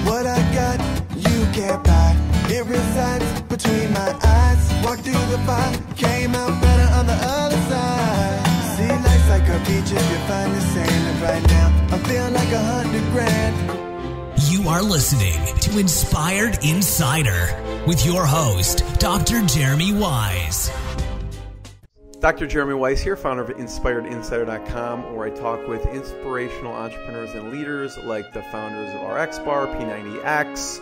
What I got, you can't buy. It resides between my eyes. Walked through the fire, came out better on the other side. See, life's like a beach if you find the sand. And right now, I feel like 100 grand. You are listening to Inspired Insider with your host, Dr. Jeremy Wise. Dr. Jeremy Weiss here, founder of InspiredInsider.com, where I talk with inspirational entrepreneurs and leaders like the founders of RxBar, P90X,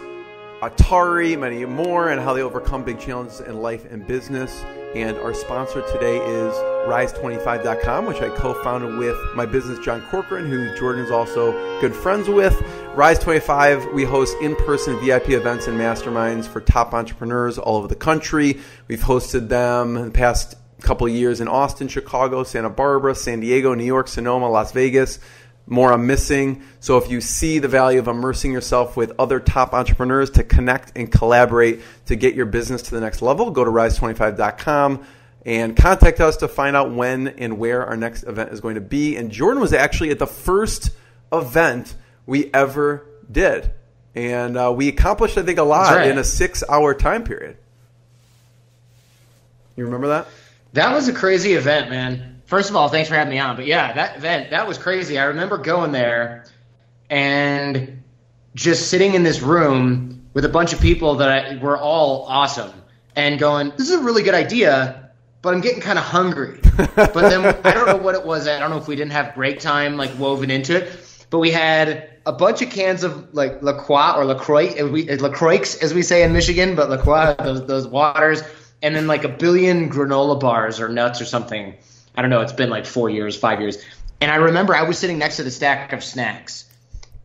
Atari, many more, and how they overcome big challenges in life and business. And our sponsor today is Rise25.com, which I co-founded with my business, John Corcoran, who Jordan is also good friends with. Rise25, we host in-person VIP events and masterminds for top entrepreneurs all over the country. We've hosted them in the past couple of years in Austin, Chicago, Santa Barbara, San Diego, New York, Sonoma, Las Vegas. More I'm missing. So if you see the value of immersing yourself with other top entrepreneurs to connect and collaborate to get your business to the next level, go to rise25.com and contact us to find out when and where our next event is going to be. And Jordan was actually at the first event we ever did. And we accomplished, I think, a lot in a 6-hour time period. You remember that? That was a crazy event, man. First of all, thanks for having me on. But yeah, that event, that was crazy. I remember going there and just sitting in this room with a bunch of people that were all awesome and going, this is a really good idea, but I'm getting kind of hungry. But then I don't know what it was. I don't know if we didn't have break time like woven into it, but we had a bunch of cans of like La Croix or LaCroix, as we say in Michigan, but La Croix, those waters. And then like a billion granola bars or nuts or something. I don't know. It's been like 4 years, 5 years. And I remember I was sitting next to the stack of snacks.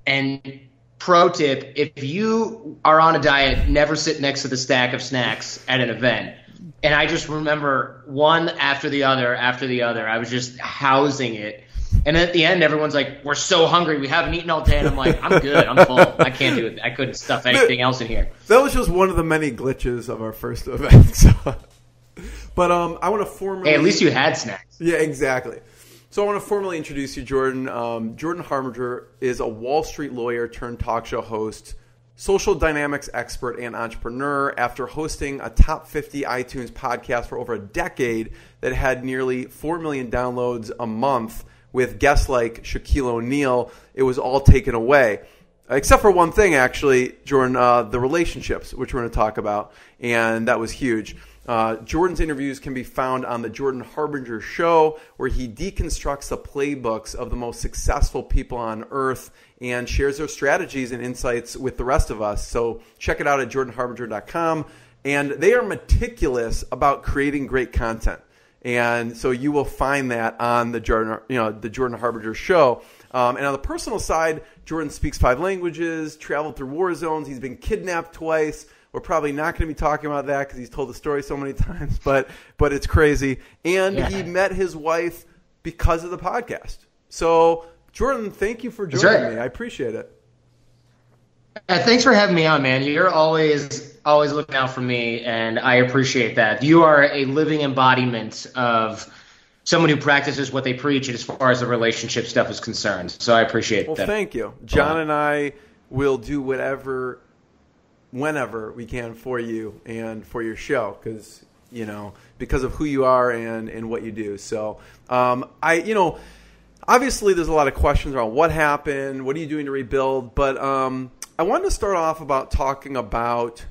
And pro tip, if you are on a diet, never sit next to the stack of snacks at an event. And I just remember one after the other. I was just housing it. And at the end, everyone's like, we're so hungry. We haven't eaten all day. And I'm like, I'm good. I'm full. I can't do it. I couldn't stuff anything else in here. That was just one of the many glitches of our first event. So. But I want to formally... Hey, at least you had snacks. Yeah, exactly. So I want to formally introduce you, Jordan. Jordan Harbinger is a Wall Street lawyer turned talk show host, social dynamics expert, and entrepreneur. After hosting a top 50 iTunes podcast for over a decade that had nearly 4 million downloads a month, with guests like Shaquille O'Neal, it was all taken away. Except for one thing, actually, Jordan, the relationships, which we're going to talk about, and that was huge. Jordan's interviews can be found on the Jordan Harbinger Show, where he deconstructs the playbooks of the most successful people on earth and shares their strategies and insights with the rest of us. So check it out at jordanharbinger.com. And they are meticulous about creating great content. And so you will find that on the Jordan Harbinger Show. And on the personal side, Jordan speaks 5 languages, traveled through war zones. He's been kidnapped twice. We're probably not going to be talking about that because he's told the story so many times, but it's crazy. And he met his wife because of the podcast. So, Jordan, thank you for joining me. I appreciate it. Thanks for having me on, man. You're always looking out for me, and I appreciate that. You are a living embodiment of someone who practices what they preach as far as the relationship stuff is concerned. So I appreciate that. Well, thank you. John and I will do whatever, whenever we can for you and for your show because of who you are and what you do. So obviously there's a lot of questions around what happened, what are you doing to rebuild, but I wanted to start off about talking about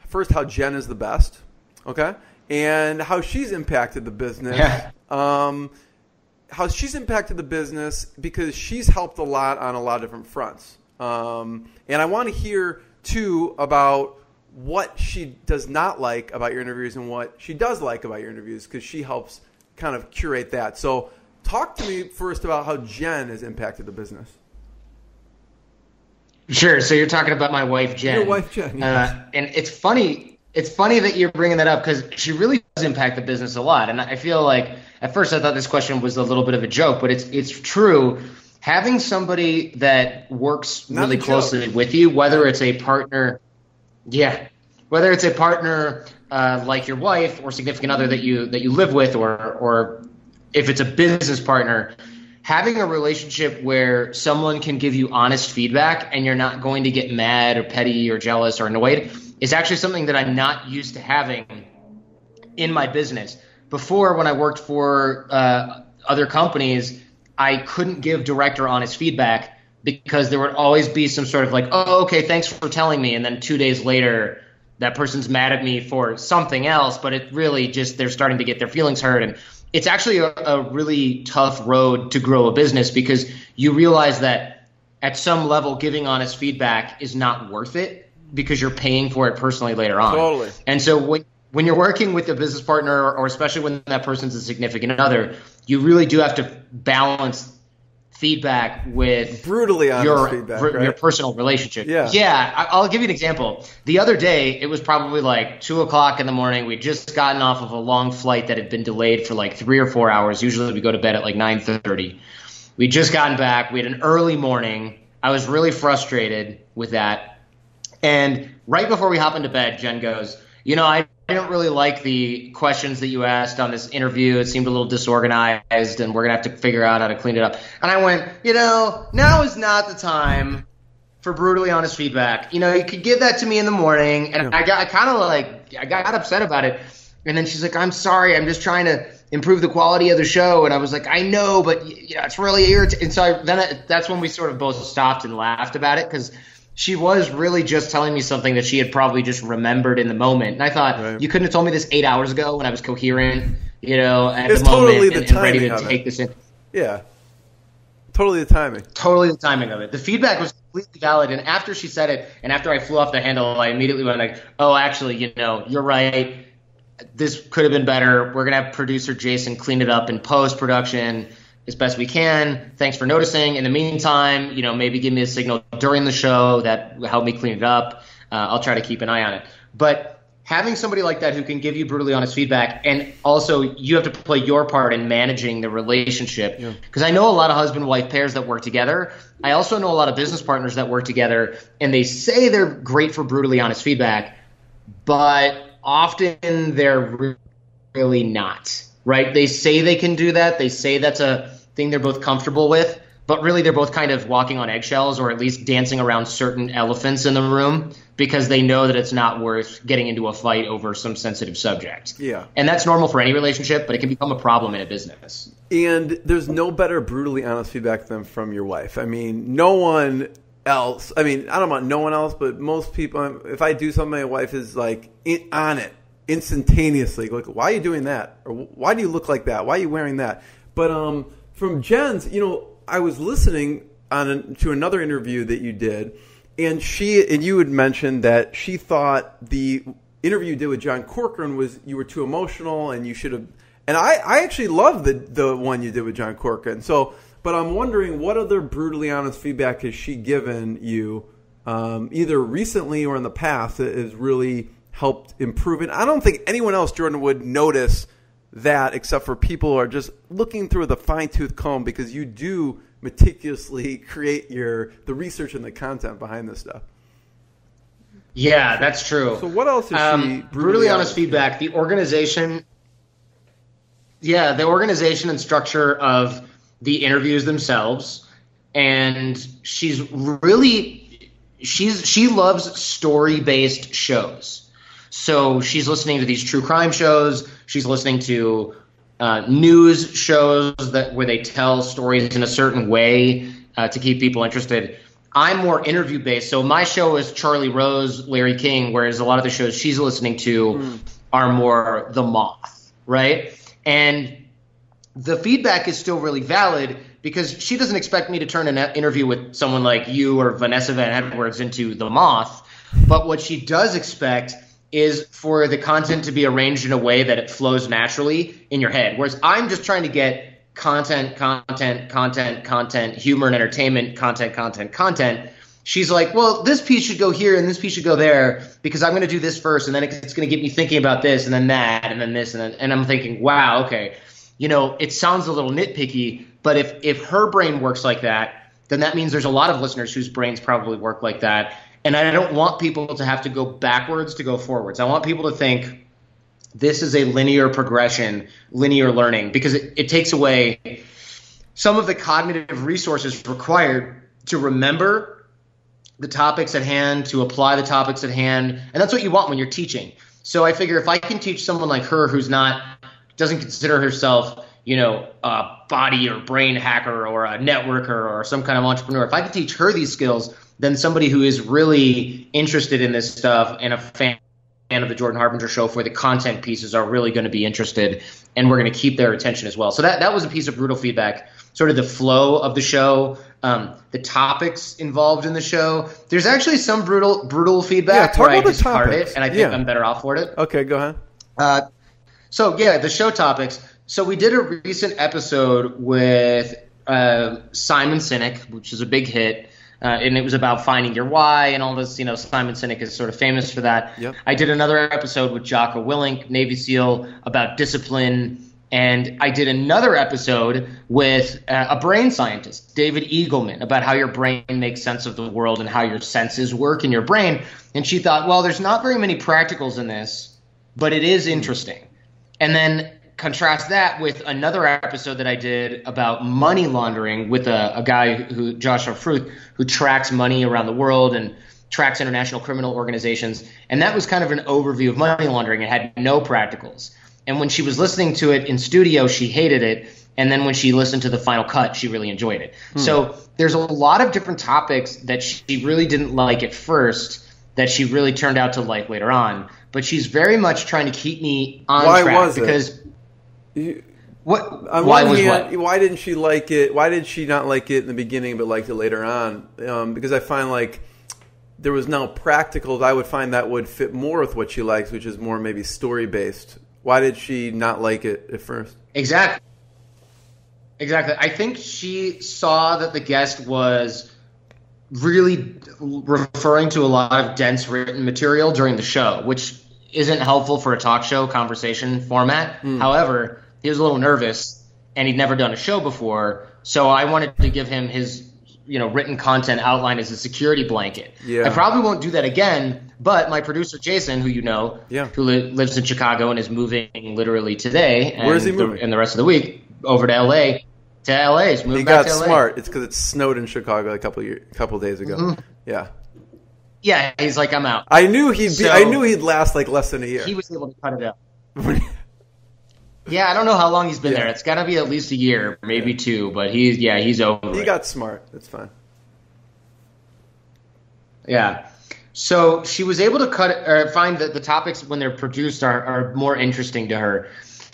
first how Jen is the best, okay, and how she's impacted the business. Yeah. How she's impacted the business because she's helped a lot on a lot of different fronts. And I want to hear too about what she does not like about your interviews and what she does like about your interviews because she helps kind of curate that. So talk to me first about how Jen has impacted the business. Sure. So you're talking about my wife, Jen. Your wife, Jen. Yes. And it's funny that you're bringing that up because she really does impact the business a lot. And I feel like at first I thought this question was a little bit of a joke, but it's true. Having somebody that works really closely with you, whether it's a partner, like your wife or significant other that you live with, or if it's a business partner, having a relationship where someone can give you honest feedback and you're not going to get mad or petty or jealous or annoyed is actually something that I'm not used to having in my business. Before, when I worked for other companies, I couldn't give direct or honest feedback because there would always be some sort of like, oh, okay, thanks for telling me. And then 2 days later, that person's mad at me for something else, but it really just, they're starting to get their feelings hurt. And it's actually a really tough road to grow a business because you realize that at some level, giving honest feedback is not worth it because you're paying for it personally later on. Totally. And so when you're working with a business partner, or especially when that person's a significant other, you really do have to balance feedback with brutally honest feedback, right? Your personal relationship. Yeah. I'll give you an example. The other day, it was probably like 2 o'clock in the morning. We'd just gotten off of a long flight that had been delayed for like 3 or 4 hours. Usually we go to bed at like 9:30. We'd just gotten back. We had an early morning. I was really frustrated with that. And right before we hop into bed, Jen goes, I didn't really like the questions that you asked on this interview. It seemed a little disorganized, and we're going to have to figure out how to clean it up. And I went, now is not the time for brutally honest feedback. You could give that to me in the morning. And I got upset about it. And then she's like, I'm sorry. I'm just trying to improve the quality of the show. And I was like, I know, but it's really irritating. And so that's when we sort of both stopped and laughed about it, because she was really just telling me something that she had probably just remembered in the moment. And I thought, right, you couldn't have told me this 8 hours ago when I was coherent, at it's the totally moment the and ready to timing take this in. Yeah. Totally the timing. Totally the timing of it. The feedback was completely valid. And after she said it, and after I flew off the handle, I immediately went like, oh, actually, you're right. This could have been better. We're going to have producer Jason clean it up in post-production as best we can. Thanks for noticing. In the meantime, maybe give me a signal during the show that will help me clean it up. I'll try to keep an eye on it. But having somebody like that who can give you brutally honest feedback, and also you have to play your part in managing the relationship. Because I know a lot of husband-wife pairs that work together. I also know a lot of business partners that work together, and they say they're great for brutally honest feedback, but often they're really not. Right? They say they can do that. They say that's a thing they're both comfortable with, but really they're both kind of walking on eggshells, or at least dancing around certain elephants in the room, because they know that it's not worth getting into a fight over some sensitive subject. Yeah. And that's normal for any relationship, but it can become a problem in a business. And there's no better brutally honest feedback than from your wife. I mean, no one else. I mean, I don't know about no one else, but most people, if I do something, my wife is like on it instantaneously. Like, why are you doing that? Or why do you look like that? Why are you wearing that? But from Jen's, I was listening to another interview that you did, and you had mentioned that she thought the interview you did with John Corcoran was you were too emotional and you should have. And I actually love the one you did with John Corcoran. So, but I'm wondering, what other brutally honest feedback has she given you, either recently or in the past, that has really helped improve it? I don't think anyone else, Jordan, would notice that except for people who are just looking through the fine-tooth comb, because you do meticulously create the research and the content behind this stuff. Yeah, that's true. So what else is she brutally honest feedback? The organization and structure of the interviews themselves, and she loves story-based shows. So she's listening to these true crime shows. She's listening to news shows where they tell stories in a certain way to keep people interested. I'm more interview-based. So my show is Charlie Rose, Larry King, whereas a lot of the shows she's listening to are more The Moth, right? And the feedback is still really valid because she doesn't expect me to turn an interview with someone like you or Vanessa Van Edwards into The Moth. But what she does expect is for the content to be arranged in a way that it flows naturally in your head. Whereas I'm just trying to get content, humor and entertainment, content. She's like, well, this piece should go here and this piece should go there because I'm going to do this first, and then it's going to get me thinking about this and then that and then this and I'm thinking, wow, okay. It sounds a little nitpicky, but if her brain works like that, then that means there's a lot of listeners whose brains probably work like that. And I don't want people to have to go backwards to go forwards. I want people to think this is a linear progression, linear learning, because it takes away some of the cognitive resources required to remember the topics at hand, to apply the topics at hand. And that's what you want when you're teaching. So I figure if I can teach someone like her who's doesn't consider herself, a body or brain hacker or a networker or some kind of entrepreneur, if I can teach her these skills, then somebody who is really interested in this stuff and a fan of the Jordan Harbinger show for the content pieces are really going to be interested, and we're going to keep their attention as well. So that was a piece of brutal feedback, sort of the flow of the show, the topics involved in the show. There's actually some brutal feedback where I discard it, and I think I'm better off for it. Okay, go ahead. The show topics. So we did a recent episode with Simon Sinek, which is a big hit. And it was about finding your why and all this. Simon Sinek is sort of famous for that. Yep. I did another episode with Jocko Willink, Navy SEAL, about discipline. And I did another episode with a brain scientist, David Eagleman, about how your brain makes sense of the world and how your senses work in your brain. And she thought, well, there's not very many practicals in this, but it is interesting. And then contrast that with another episode that I did about money laundering with a guy Joshua Fruth, who tracks money around the world and tracks international criminal organizations. And that was kind of an overview of money laundering. It had no practicals. And when she was listening to it in studio, she hated it. And then when she listened to the final cut, she really enjoyed it. So there's a lot of different topics that she really didn't like at first that she really turned out to like later on. But she's very much trying to keep me on track. Why was because it? Why didn't she like it? Why did she not like it in the beginning but liked it later on? Because I find like there was no practicals. I would find that would fit more with what she likes, which is more maybe story based. Why did she not like it at first? Exactly. I think she saw that the guest was really referring to a lot of dense written material during the show, which isn't helpful for a talk show conversation format. However, he was a little nervous and he'd never done a show before. So I wanted to give him his, written content outline as a security blanket. Yeah. I probably won't do that again, but my producer, Jason, who who lives in Chicago and is moving literally today. Where's he moving? And the rest of the week over to LA. He's moving back to LA. He got smart. It's because it snowed in Chicago a couple days ago. Yeah. Yeah, he's like, I'm out. I knew he'd last like less than a year. He was able to cut it out. Yeah, I don't know how long he's been there. It's got to be at least a year, maybe two. But he's over. He got smart. That's fine. Yeah. So she was able to find that the topics when they're produced are more interesting to her.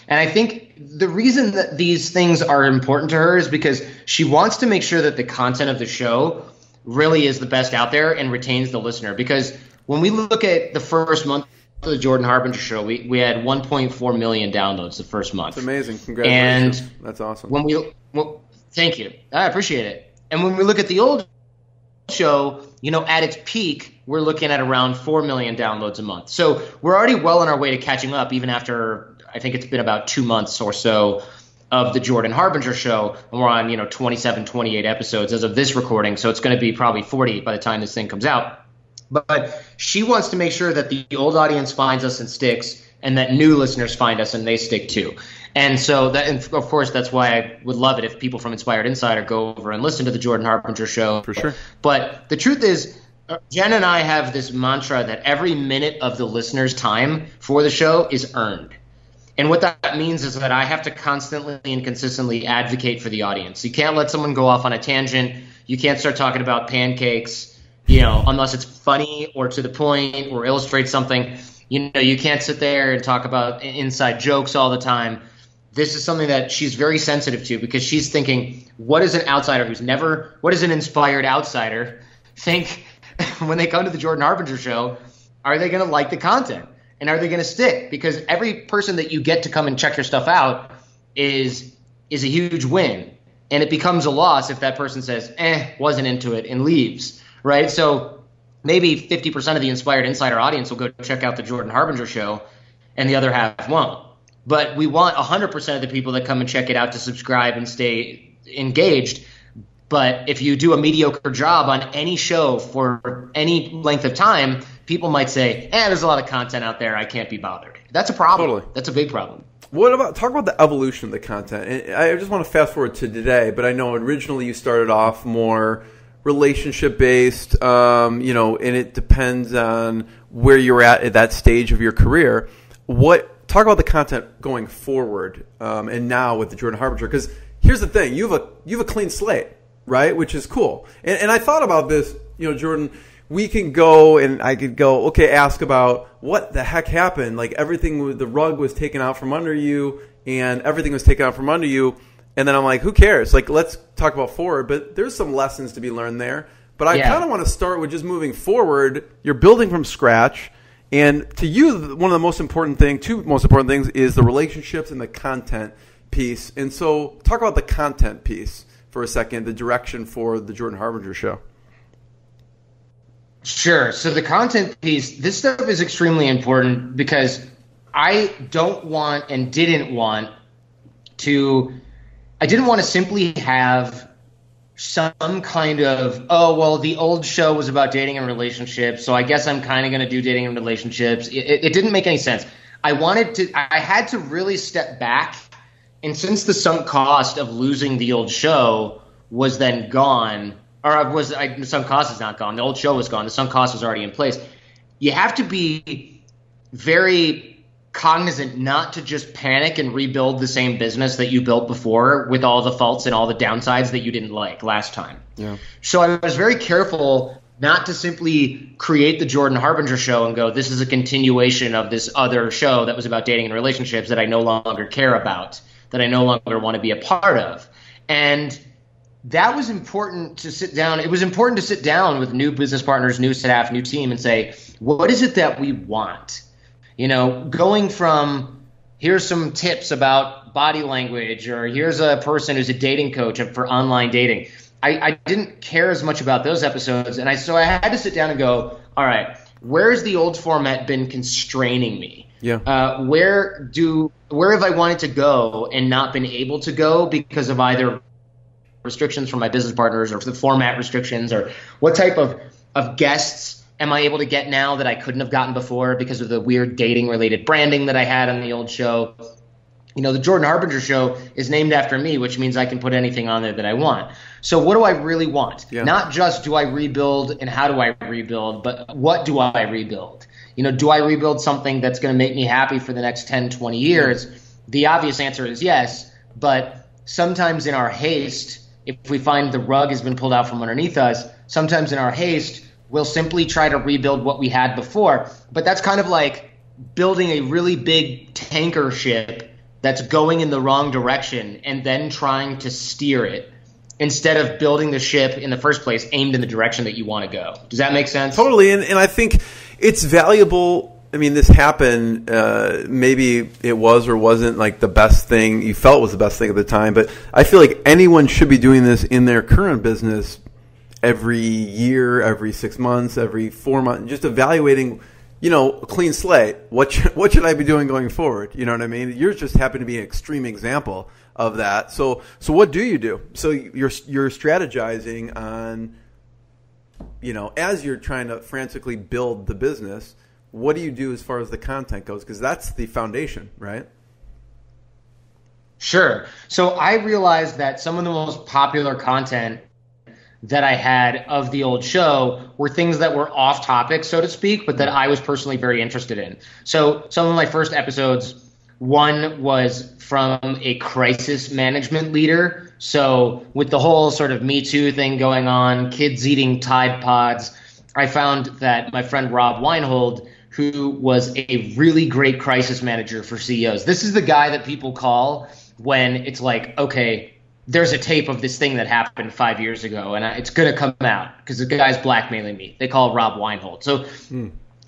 And I think the reason that these things are important to her is because she wants to make sure that the content of the show really is the best out there and retains the listener. Because when we look at the first month of the Jordan Harbinger show, we had 1.4 million downloads the first month. That's amazing. Congratulations. And that's awesome. Thank you. I appreciate it. And when we look at the old show, at its peak, we're looking at around 4 million downloads a month. So we're already well on our way to catching up, even after I think it's been about 2 months or so of the Jordan Harbinger show. And we're on, 27, 28 episodes as of this recording. So it's going to be probably 40 by the time this thing comes out. But she wants to make sure that the old audience finds us and sticks, and that new listeners find us and they stick too. And so of course, that's why I would love it if people from Inspired Insider go over and listen to the Jordan Harbinger show. For sure. But the truth is, Jen and I have this mantra that every minute of the listener's time for the show is earned. And what that means is that I have to constantly and consistently advocate for the audience. You can't let someone go off on a tangent. You can't start talking about pancakes, unless it's funny or to the point or illustrates something. You can't sit there and talk about inside jokes all the time. This is something that she's very sensitive to because she's thinking, what does an inspired outsider think when they come to the Jordan Harbinger show? Are they going to like the content? And are they going to stick? Because every person that you get to come and check your stuff out is a huge win. And it becomes a loss if that person says, wasn't into it, and leaves, right? So maybe 50% of the Inspired Insider audience will go check out the Jordan Harbinger show, and the other half won't. But we want 100% of the people that come and check it out to subscribe and stay engaged. But if you do a mediocre job on any show for any length of time, people might say, there's a lot of content out there. I can't be bothered. That's a problem. Totally. That's a big problem. What about talk about the evolution of the content? And I just want to fast forward to today, but I know originally you started off more relationship based, and it depends on where you're at that stage of your career. Talk about the content going forward, and now with the Jordan Harbinger, because here's the thing: you have a clean slate, right? Which is cool. And I thought about this, Jordan. We can go and I could go, okay, ask about what the heck happened. Like the rug was taken out from under you and everything was taken out from under you. And then I'm like, who cares? Like, let's talk about forward. But there's some lessons to be learned there. But I kind of want to start with just moving forward. You're building from scratch. And to you, one of the two most important things is the relationships and the content piece. And so talk about the content piece for a second, the direction for the Jordan Harbinger show. Sure. So the content piece, this stuff is extremely important because I don't want and didn't want to simply have some kind of, the old show was about dating and relationships, so I guess I'm kind of going to do dating and relationships. It didn't make any sense. I had to really step back, and since the sunk cost of losing the old show was then gone, the sunk cost is not gone. The old show was gone. The sunk cost was already in place. You have to be very cognizant not to just panic and rebuild the same business that you built before with all the faults and all the downsides that you didn't like last time. Yeah. So I was very careful not to simply create the Jordan Harbinger show and go, this is a continuation of this other show that was about dating and relationships that I no longer care about, that I no longer want to be a part of. And that was important to sit down. It was important to sit down with new business partners, new staff, new team, and say, what is it that we want? Going from here's some tips about body language, or here's a person who's a dating coach for online dating. I didn't care as much about those episodes. And so I had to sit down and go, all right, where's the old format been constraining me? Yeah. Where have I wanted to go and not been able to go because of either restrictions from my business partners or the format restrictions, or what type of guests am I able to get now that I couldn't have gotten before because of the weird dating related branding that I had on the old show. The Jordan Harbinger show is named after me, which means I can put anything on there that I want. So what do I really want? Yeah. Not just do I rebuild and how do I rebuild, but what do I rebuild? Do I rebuild something that's going to make me happy for the next 10, 20 years? Yeah. The obvious answer is yes, but sometimes in our haste, if we find the rug has been pulled out from underneath us, sometimes in our haste, we'll simply try to rebuild what we had before. But that's kind of like building a really big tanker ship that's going in the wrong direction and then trying to steer it instead of building the ship in the first place aimed in the direction that you want to go. Does that make sense? Totally. And I think it's valuable. I mean, this happened, maybe it was or wasn't like the best thing you felt was the best thing at the time, but I feel like anyone should be doing this in their current business every year, every 6 months, every 4 months, just evaluating, a clean slate. What should I be doing going forward? You know what I mean? Yours just happen to be an extreme example of that. So what do you do? So you're strategizing on, as you're trying to frantically build the business, what do you do as far as the content goes? Because that's the foundation, right? Sure. So I realized that some of the most popular content that I had of the old show were things that were off topic, so to speak, but that I was personally very interested in. So some of my first episodes, one was from a crisis management leader. So with the whole sort of Me Too thing going on, kids eating Tide Pods, I found that my friend Rob Weinhold, who was a really great crisis manager for CEOs. This is the guy that people call when it's like, okay, there's a tape of this thing that happened 5 years ago, and it's going to come out because the guy's blackmailing me. They call Rob Weinhold. So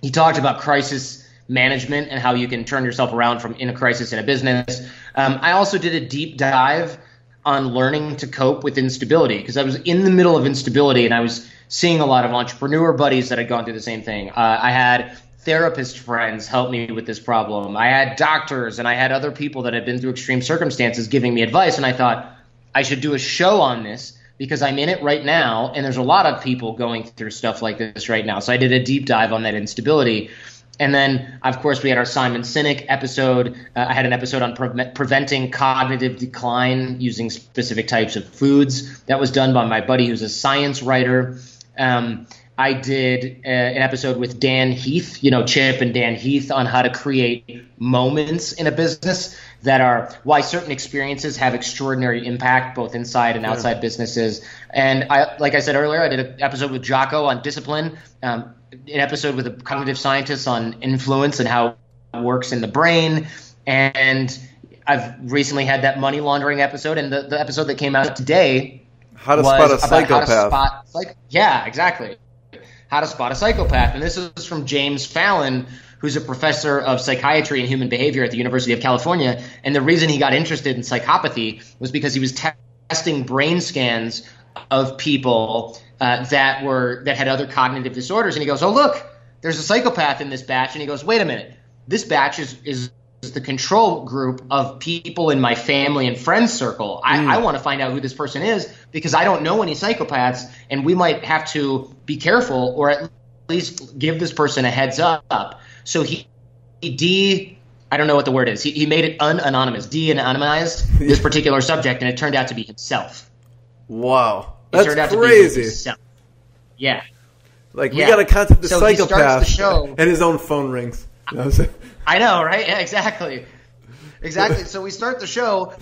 he talked about crisis management and how you can turn yourself around from in a crisis in a business. I also did a deep dive on learning to cope with instability because I was in the middle of instability, and I was seeing a lot of entrepreneur buddies that had gone through the same thing. I had therapist friends help me with this problem. I had doctors and I had other people that had been through extreme circumstances giving me advice. And I thought I should do a show on this because I'm in it right now. And there's a lot of people going through stuff like this right now. So I did a deep dive on that instability. And then, of course, we had our Simon Sinek episode. I had an episode on preventing cognitive decline using specific types of foods. That was done by my buddy who's a science writer. I did an episode with Dan Heath, Chip and Dan Heath, on how to create moments in a business that are why certain experiences have extraordinary impact both inside and outside businesses. And like I said earlier, I did an episode with Jocko on discipline, an episode with a cognitive scientist on influence and how it works in the brain. And I've recently had that money laundering episode, and the episode that came out today How to spot a psychopath. Yeah, exactly. How to spot a psychopath. And this is from James Fallon, who's a professor of psychiatry and human behavior at the University of California. And the reason he got interested in psychopathy was because he was testing brain scans of people that had other cognitive disorders. And he goes, oh, look, there's a psychopath in this batch. And he goes, wait a minute, this batch is the control group of people in my family and friends circle. I want to find out who this person is because I don't know any psychopaths, and we might have to be careful or at least give this person a heads up. So I don't know what the word is. He made it de-anonymized this particular subject, and it turned out to be himself. Wow. It That's crazy. Yeah. We got to contact the psychopath, he starts the show, and his own phone rings. I know, right? Yeah, exactly. So we start the show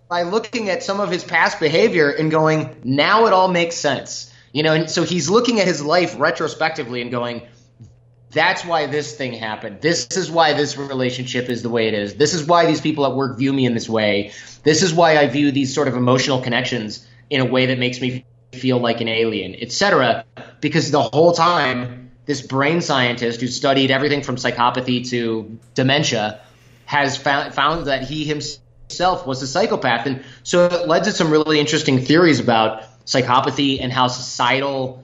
by looking at some of his past behavior and going, now it all makes sense. And so he's looking at his life retrospectively and going, that's why this thing happened. This is why this relationship is the way it is. This is why these people at work view me in this way. This is why I view these sort of emotional connections in a way that makes me feel like an alien, etc. Because the whole time, this brain scientist who studied everything from psychopathy to dementia has found that he himself was a psychopath. And so it led to some really interesting theories about psychopathy and how societal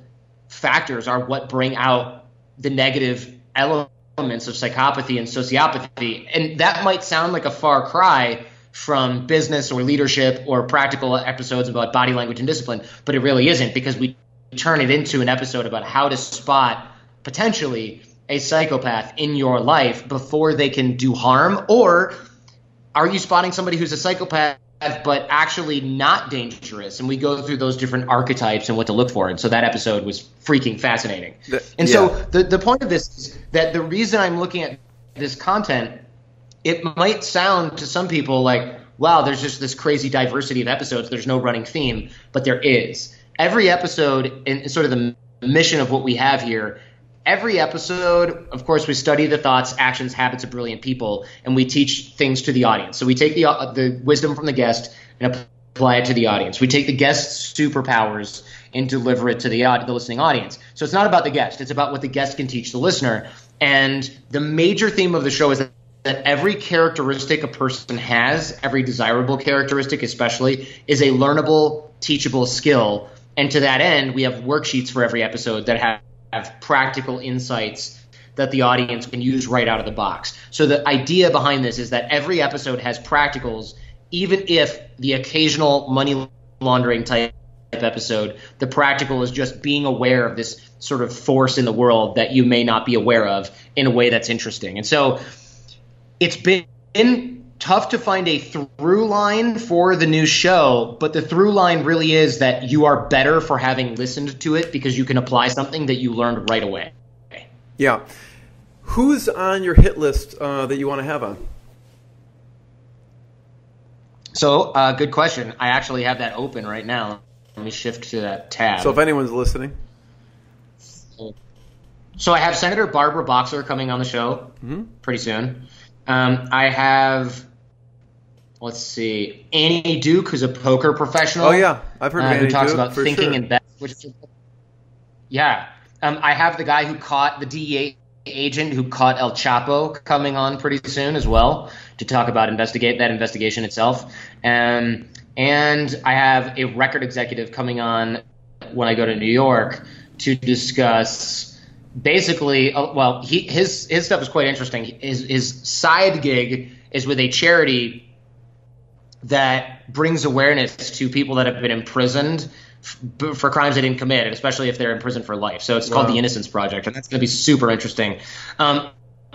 factors are what bring out the negative elements of psychopathy and sociopathy. And that might sound like a far cry from business or leadership or practical episodes about body language and discipline, but it really isn't, because we turn it into an episode about how to spot potentially a psychopath in your life before they can do harm. Or are you spotting somebody who's a psychopath but actually not dangerous? And we go through those different archetypes and what to look for. And so that episode was freaking fascinating. So the point of this is that the reason I'm looking at this content, it might sound to some people like, wow, there's just this crazy diversity of episodes. There's no running theme, but there is. Every episode, in sort of the mission of what we have here, every episode, of course, we study the thoughts, actions, habits of brilliant people, and we teach things to the audience. So we take the wisdom from the guest and apply it to the audience. We take the guest's superpowers and deliver it to the listening audience. So it's not about the guest. It's about what the guest can teach the listener. And the major theme of the show is that every characteristic a person has, every desirable characteristic especially, is a learnable, teachable skill. And to that end, we have worksheets for every episode that have practical insights that the audience can use right out of the box. So the idea behind this is that every episode has practicals, even if the occasional money laundering type episode, the practical is just being aware of this sort of force in the world that you may not be aware of in a way that's interesting. And so it's been tough to find a through line for the new show, but the through line really is that you are better for having listened to it because you can apply something that you learned right away. Yeah. Who's on your hit list that you want to have on? So, good question. I actually have that open right now. Let me shift to that tab. So if anyone's listening. So I have Senator Barbara Boxer coming on the show pretty soon. I have, let's see, Annie Duke, who's a poker professional. Oh, yeah. I've heard of Annie Duke. Who talks about for thinking sure. and bets. Yeah. I have the guy who caught the DEA agent who caught El Chapo coming on pretty soon as well to talk about that investigation itself. And I have a record executive coming on when I go to New York to discuss basically, his stuff is quite interesting. His side gig is with a charity that brings awareness to people that have been imprisoned for crimes they didn't commit, and especially if they're in prison for life. So it's called the Innocence Project, and that's going to be super interesting.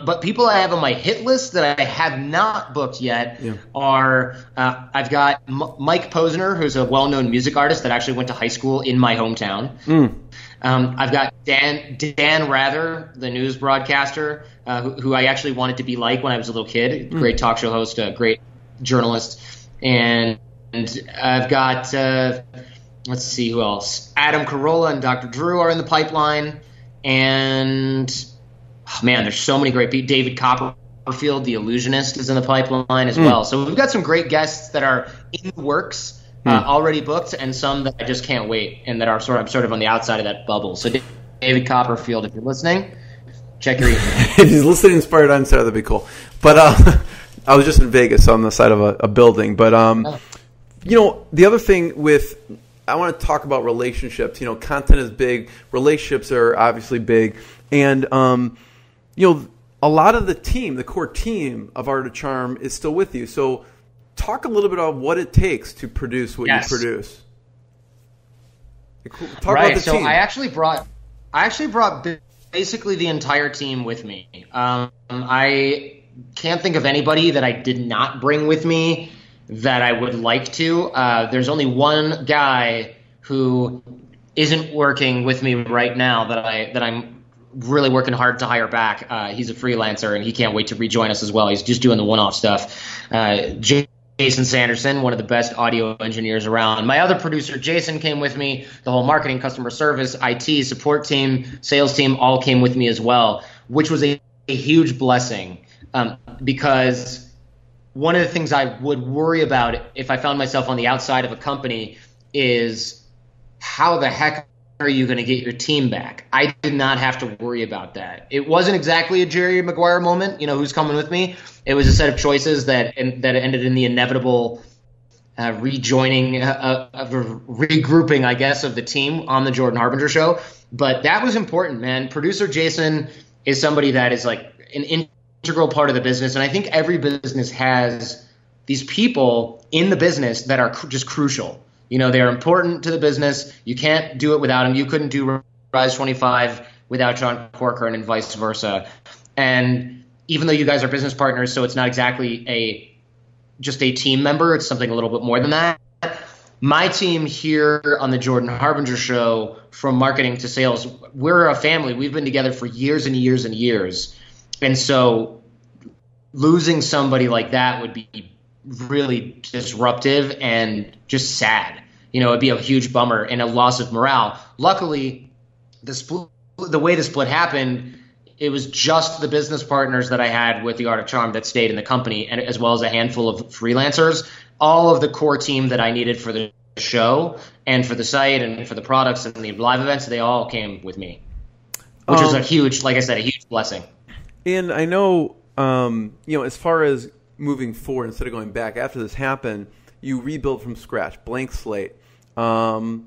But people I have on my hit list that I have not booked yet are I've got Mike Posner, who's a well-known music artist that actually went to high school in my hometown. I've got Dan Rather, the news broadcaster, who I actually wanted to be like when I was a little kid. Great talk show host, a great journalist. And I've got, let's see who else. Adam Carolla and Dr. Drew are in the pipeline. And, oh man, there's so many great people. David Copperfield, the illusionist, is in the pipeline as well. So we've got some great guests that are in the works, already booked, and some that I just can't wait and that are sort of on the outside of that bubble. So David Copperfield, if you're listening, check your email. If he's listening, inspired on Saturday, that'd be cool. But I was just in Vegas on the side of a building. But, the other thing I want to talk about relationships. Content is big. Relationships are obviously big. And, a lot of the core team of Art of Charm is still with you. So talk a little bit about what it takes to produce what you produce. Talk about the team. I actually brought basically the entire team with me. I can't think of anybody that I did not bring with me that I would like to. There's only one guy who isn't working with me right now that I'm really working hard to hire back. He's a freelancer and he can't wait to rejoin us as well. He's just doing the one-off stuff. Jason Sanderson, one of the best audio engineers around. My other producer, Jason, came with me. The whole marketing, customer service, IT, support team, sales team all came with me as well, which was a huge blessing because one of the things I would worry about if I found myself on the outside of a company is how the heck are you going to get your team back? I did not have to worry about that. It wasn't exactly a Jerry Maguire moment, who's coming with me. It was a set of choices that ended in the inevitable rejoining, regrouping, I guess, of the team on the Jordan Harbinger show. But that was important, man. Producer Jason is somebody that is like an integral part of the business. And I think every business has these people in the business that are just crucial. They're important to the business. You can't do it without them. You couldn't do Rise 25 without John Corcoran and vice versa. And even though you guys are business partners, so it's not exactly just a team member, it's something a little bit more than that. My team here on the Jordan Harbinger show, from marketing to sales, we're a family. We've been together for years and years and years. And so losing somebody like that would be really disruptive and just sad. It'd be a huge bummer and a loss of morale. Luckily, the way the split happened, it was just the business partners that I had with the Art of Charm that stayed in the company, and as well as a handful of freelancers. All of the core team that I needed for the show and for the site and for the products and the live events, they all came with me, which was a huge blessing. And I know, as far as moving forward, instead of going back after this happened, you rebuilt from scratch, blank slate. Talk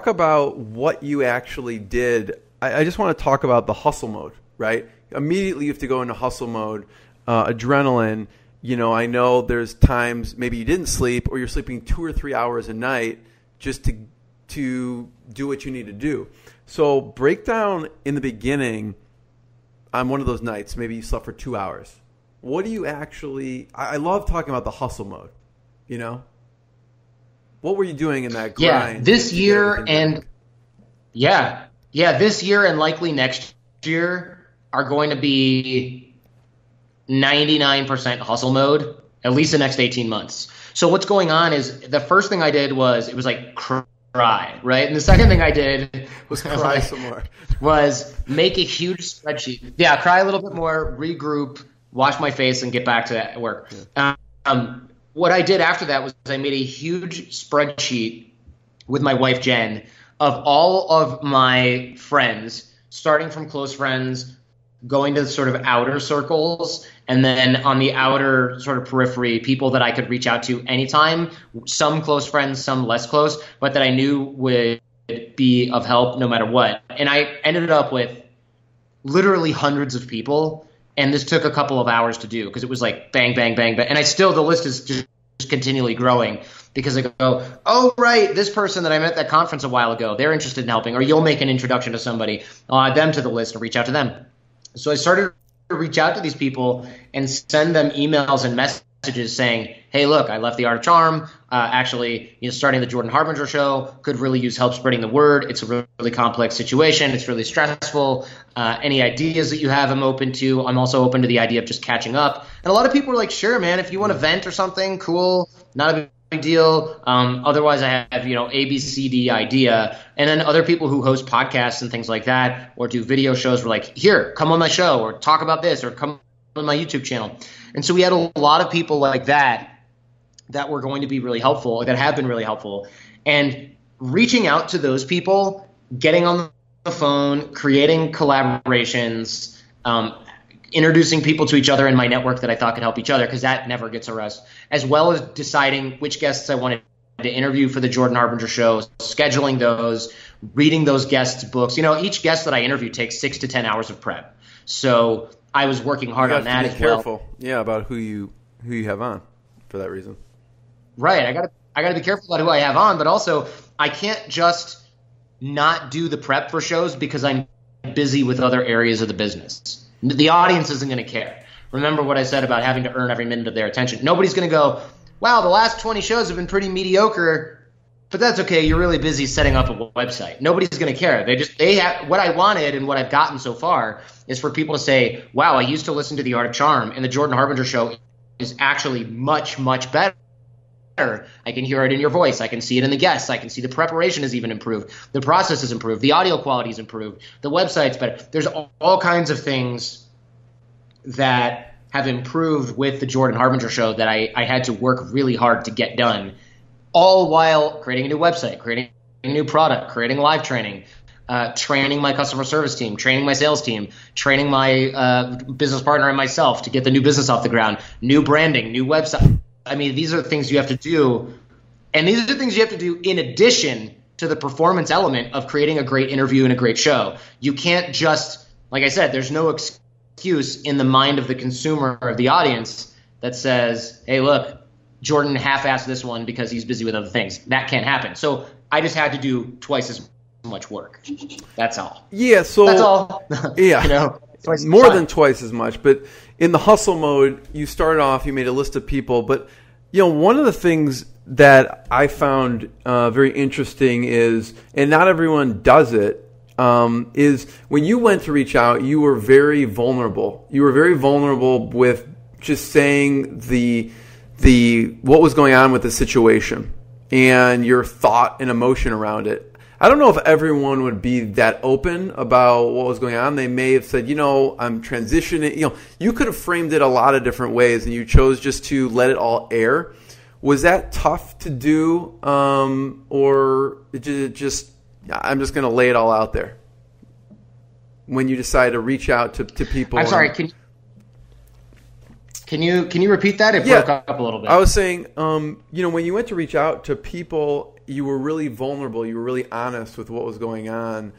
about what you actually did. I just want to talk about the hustle mode, right? Immediately you have to go into hustle mode, adrenaline. I know there's times maybe you didn't sleep or you're sleeping 2 or 3 hours a night just to do what you need to do. So break down in the beginning on one of those nights, maybe you slept for 2 hours. What do you actually – I love talking about the hustle mode, What were you doing in that grind? This year and likely next year are going to be 99% hustle mode, at least the next 18 months. So what's going on is the first thing I did was cry, right? And the second thing I did was cry some more. Was make a huge spreadsheet. Yeah, cry a little bit more, regroup, wash my face, and get back to work. Yeah. What I did after that was I made a huge spreadsheet with my wife, Jen, of all of my friends, starting from close friends, going to sort of outer circles, and then on the outer sort of periphery, people that I could reach out to anytime, some close friends, some less close, but that I knew would be of help no matter what. And I ended up with literally hundreds of people. And this took a couple of hours to do because it was like bang, bang, bang, bang. And the list is just continually growing because I go, oh, right, this person that I met at that conference a while ago, they're interested in helping. Or you'll make an introduction to somebody, I'll add them to the list and reach out to them. So I started reach out to these people and send them emails and messages saying, hey, look, I left the Art of Charm. Actually, starting the Jordan Harbinger show could really use help spreading the word. It's a really complex situation. It's really stressful. Any ideas that you have, I'm open to. I'm also open to the idea of just catching up. And a lot of people are like, sure, man, if you want to vent or something, cool, not a big deal. Otherwise, I have, A, B, C, D idea. And then other people who host podcasts and things like that or do video shows were like, here, come on my show or talk about this or come on my YouTube channel. And so we had a lot of people like that were going to be really helpful, that have been really helpful. And reaching out to those people, getting on the phone, creating collaborations, introducing people to each other in my network that I thought could help each other, because that never gets a rest, as well as deciding which guests I wanted to interview for the Jordan Harbinger show, scheduling those, reading those guests' books. Each guest that I interview takes 6 to 10 hours of prep. So I was working hard on that as well. Careful, about who you have on for that reason. Right, I got to be careful about who I have on, but also I can't just not do the prep for shows because I'm busy with other areas of the business. The audience isn't going to care. Remember what I said about having to earn every minute of their attention. Nobody's going to go, wow, the last 20 shows have been pretty mediocre, but that's okay. You're really busy setting up a website. Nobody's going to care. They have what I wanted, and what I've gotten so far is for people to say, wow, I used to listen to The Art of Charm, and the Jordan Harbinger show is actually much, much better. I can hear it in your voice. I can see it in the guests. I can see the preparation has even improved. The process has improved. The audio quality has improved. The website's better. There's all kinds of things that have improved with the Jordan Harbinger show that I had to work really hard to get done, all while creating a new website, creating a new product, creating live training, training my customer service team, training my sales team, training my business partner and myself to get the new business off the ground, new branding, new website. I mean, these are things you have to do, and these are things you have to do in addition to the performance element of creating a great interview and a great show. You can't just, like I said, there's no excuse in the mind of the consumer or the audience that says, hey, look, Jordan half-assed this one because he's busy with other things. That can't happen. So I just had to do twice as much work. That's all. Yeah, so that's all. Yeah. More than twice as much, but in the hustle mode, you started off, you made a list of people, but one of the things that I found very interesting is, and not everyone does it, is when you went to reach out, you were very vulnerable. You were very vulnerable with just saying the what was going on with the situation and your thought and emotion around it. I don't know if everyone would be that open about what was going on. They may have said, I'm transitioning. You could have framed it a lot of different ways, and you chose just to let it all air. Was that tough to do, or just I'm just going to lay it all out there when you decide to reach out to people? I'm sorry. Can you repeat that? It broke up a little bit. I was saying, when you went to reach out to people, you were really vulnerable. You were really honest with what was going on.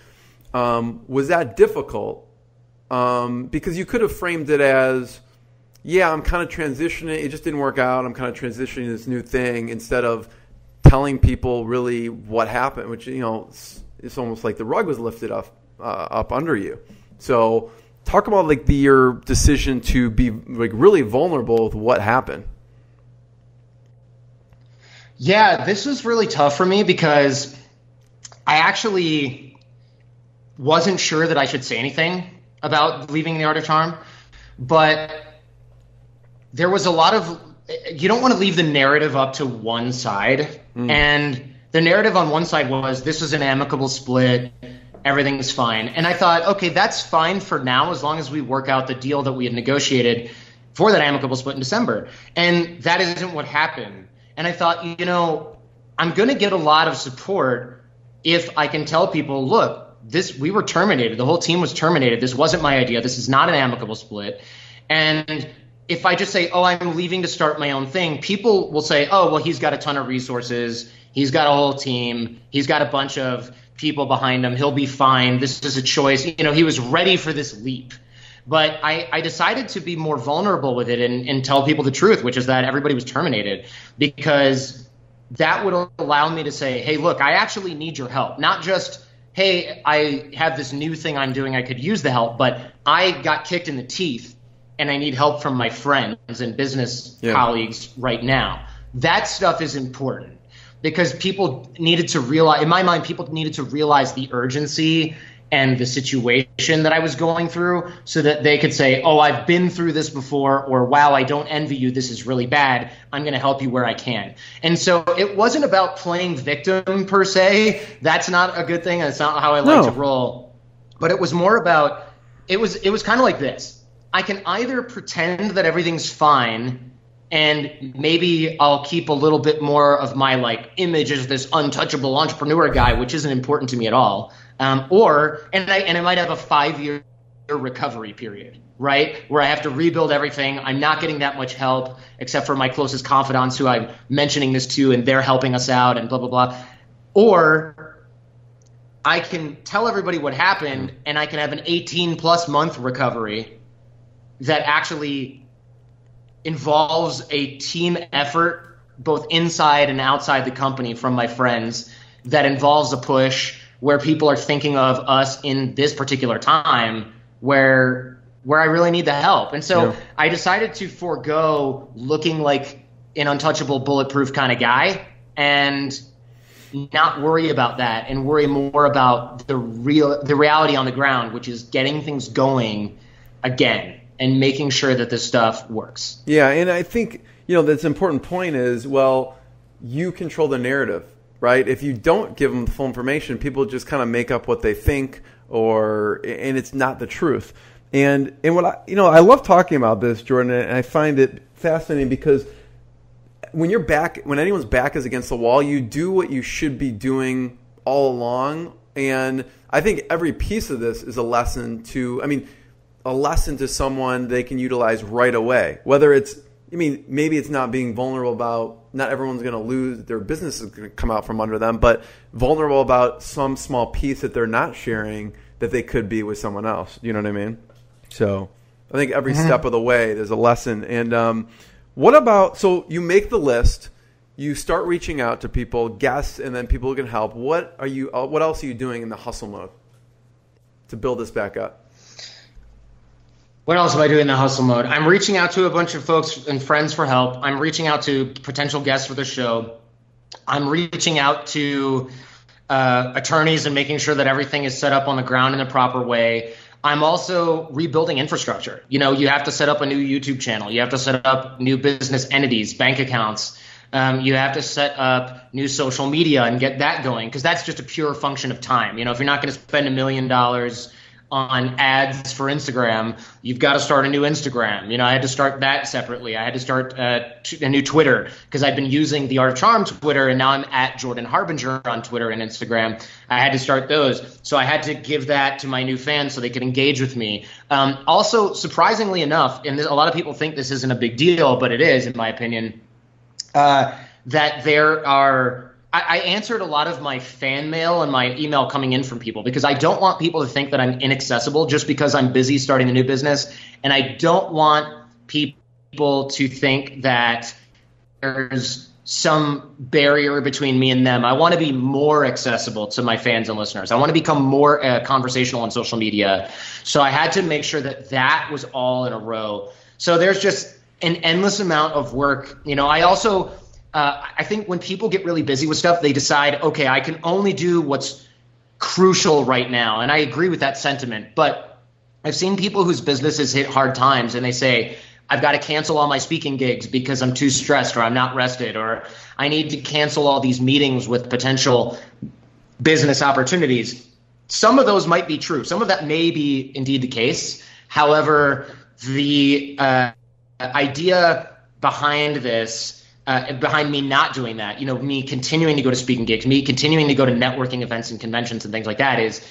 Was that difficult? Because you could have framed it as, I'm kind of transitioning. It just didn't work out. I'm kind of transitioning this new thing, instead of telling people really what happened, which, it's almost like the rug was lifted up under you. So talk about your decision to be really vulnerable with what happened. Yeah, this was really tough for me because I actually wasn't sure that I should say anything about leaving the Art of Charm, but there was a lot of, you don't want to leave the narrative up to one side. And the narrative on one side was, this is an amicable split, everything's fine. And I thought, okay, that's fine for now, as long as we work out the deal that we had negotiated for that amicable split in December. And that isn't what happened. And I thought, I'm going to get a lot of support if I can tell people, look, we were terminated. The whole team was terminated. This wasn't my idea. This is not an amicable split. And if I just say, I'm leaving to start my own thing, people will say, well, he's got a ton of resources. He's got a whole team. He's got a bunch of people behind him. He'll be fine. This is a choice. He was ready for this leap. But I decided to be more vulnerable with it and tell people the truth, which is that everybody was terminated, because that would allow me to say, hey, look, I actually need your help. Not just, hey, I have this new thing I'm doing, I could use the help, but I got kicked in the teeth and I need help from my friends and business colleagues right now. That stuff is important because people needed to realize, in my mind, people needed to realize the urgency and the situation that I was going through so that they could say, oh, I've been through this before, or wow, I don't envy you. This is really bad. I'm going to help you where I can. And so it wasn't about playing victim per se. That's not a good thing. That's not how I like to roll. But it was more about, it was kind of like this. I can either pretend that everything's fine and maybe I'll keep a little bit more of my like image as this untouchable entrepreneur guy, which isn't important to me at all. Or I might have a 5-year recovery period, right? Where I have to rebuild everything. I'm not getting that much help except for my closest confidants who I'm mentioning this to, and they're helping us out and blah, blah, blah. Or I can tell everybody what happened and I can have an 18+ month recovery that actually involves a team effort both inside and outside the company from my friends, that involves a push where people are thinking of us in this particular time where I really need the help. And so I decided to forego looking like an untouchable, bulletproof kind of guy and not worry about that and worry more about the reality on the ground, which is getting things going again and making sure that this stuff works. Yeah, and I think, that's an important point is, well, you control the narrative. Right? If you don't give them the full information, people just kind of make up what they think, and it's not the truth. And what I love talking about this, Jordan, and I find it fascinating because when anyone's back is against the wall, you do what you should be doing all along. And I think every piece of this is a lesson to someone they can utilize right away. Whether it's, maybe it's not being vulnerable about, not everyone's going to lose, their business is going to come out from under them, but vulnerable about some small piece that they're not sharing that they could be with someone else. You know what I mean? So I think every step of the way, there's a lesson. And so you make the list, you start reaching out to people, guests, and then people who can help. What else are you doing in the hustle mode to build this back up? What else am I doing in the hustle mode? I'm reaching out to a bunch of folks and friends for help. I'm reaching out to potential guests for the show. I'm reaching out to attorneys and making sure that everything is set up on the ground in the proper way. I'm also rebuilding infrastructure. You have to set up a new YouTube channel. You have to set up new business entities, bank accounts. You have to set up new social media and get that going because that's just a pure function of time. If you're not going to spend $1 million on ads for Instagram, you've got to start a new Instagram. I had to start that separately. I had to start a new Twitter because I'd been using the Art of Charm Twitter, and now I'm at Jordan Harbinger on Twitter and Instagram. I had to start those. So I had to give that to my new fans so they could engage with me. Also, surprisingly enough, and a lot of people think this isn't a big deal, but it is, in my opinion, that there are – I answered a lot of my fan mail and my email coming in from people because I don't want people to think that I'm inaccessible just because I'm busy starting a new business. And I don't want people to think that there's some barrier between me and them. I want to be more accessible to my fans and listeners. I want to become more conversational on social media. So I had to make sure that was all in a row. So there's just an endless amount of work. I also I think when people get really busy with stuff, they decide, okay, I can only do what's crucial right now. And I agree with that sentiment. But I've seen people whose businesses hit hard times and they say, I've got to cancel all my speaking gigs because I'm too stressed or I'm not rested, or I need to cancel all these meetings with potential business opportunities. Some of those might be true. Some of that may be indeed the case. However, the idea behind this, behind me not doing that, me continuing to go to speaking gigs, me continuing to go to networking events and conventions and things like that, is